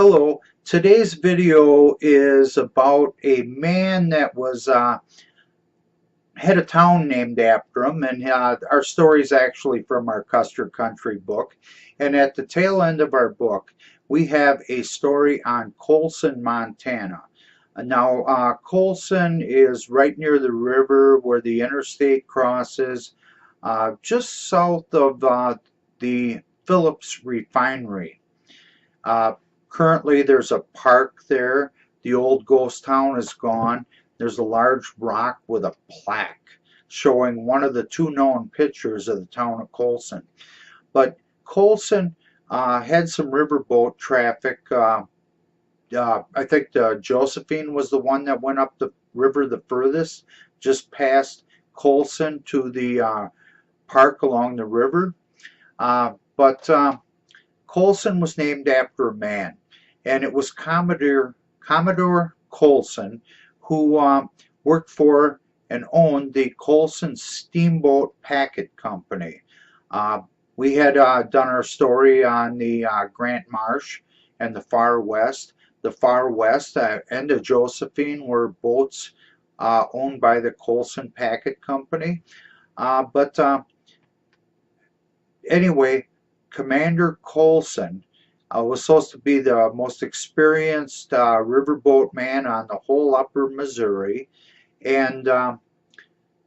Hello, today's video is about a man that was had a town named after him, and our story is actually from our Custer Country book. And at the tail end of our book, we have a story on Coulson, Montana. Now, Coulson is right near the river where the interstate crosses, just south of the Phillips refinery. Currently, there's a park there. The old ghost town is gone. There's a large rock with a plaque showing one of the two known pictures of the town of Coulson. But Coulson had some riverboat traffic. I think the Josephine was the one that went up the river the furthest, just past Coulson to the park along the river. But Coulson was named after a man, and it was Commodore Coulson who worked for and owned the Coulson Steamboat Packet Company. We had done our story on the Grant Marsh and the Far West. The Far West and the Josephine were boats owned by the Coulson Packet Company. But anyway, Commander Coulson was supposed to be the most experienced riverboat man on the whole upper Missouri. And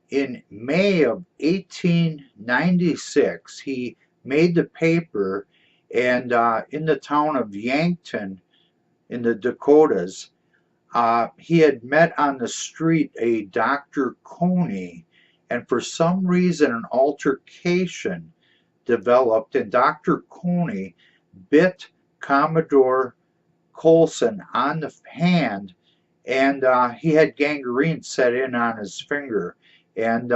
in May of 1896, he made the paper, and in the town of Yankton in the Dakotas, he had met on the street a Dr. Coney, and for some reason an altercation developed, and Dr. Coney bit Commodore Coulson on the hand, and he had gangrene set in on his finger, and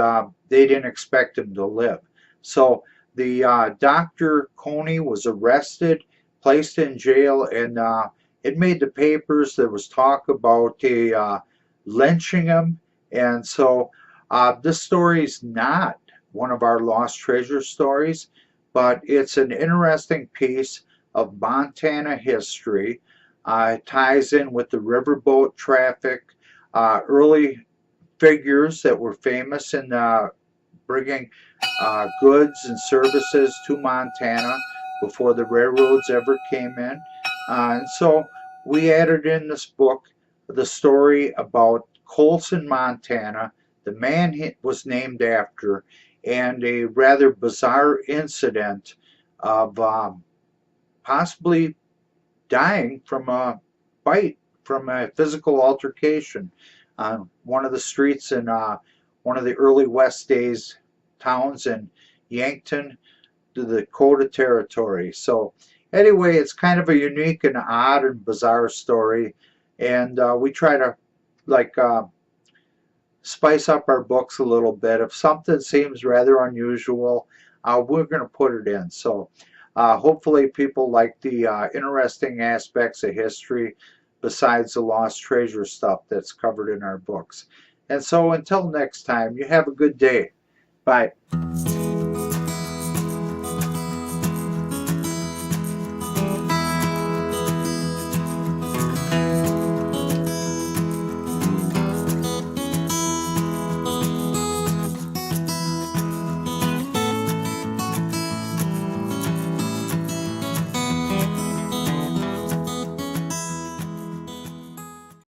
they didn't expect him to live. So the Dr. Coney was arrested, placed in jail, and it made the papers. There was talk about lynching him, and so this story is not one of our lost treasure stories, but it's an interesting piece of Montana history. It ties in with the riverboat traffic, early figures that were famous in bringing goods and services to Montana before the railroads ever came in. And so we added in this book the story about Coulson, Montana, the man he was named after, and a rather bizarre incident of possibly dying from a bite, from a physical altercation on one of the streets in one of the early West Days towns in Yankton, the Dakota Territory. So anyway, it's kind of a unique and odd and bizarre story, and we try to spice up our books a little bit. If something seems rather unusual, we're going to put it in. So hopefully people like the interesting aspects of history besides the lost treasure stuff that's covered in our books. And so until next time, you have a good day. Bye.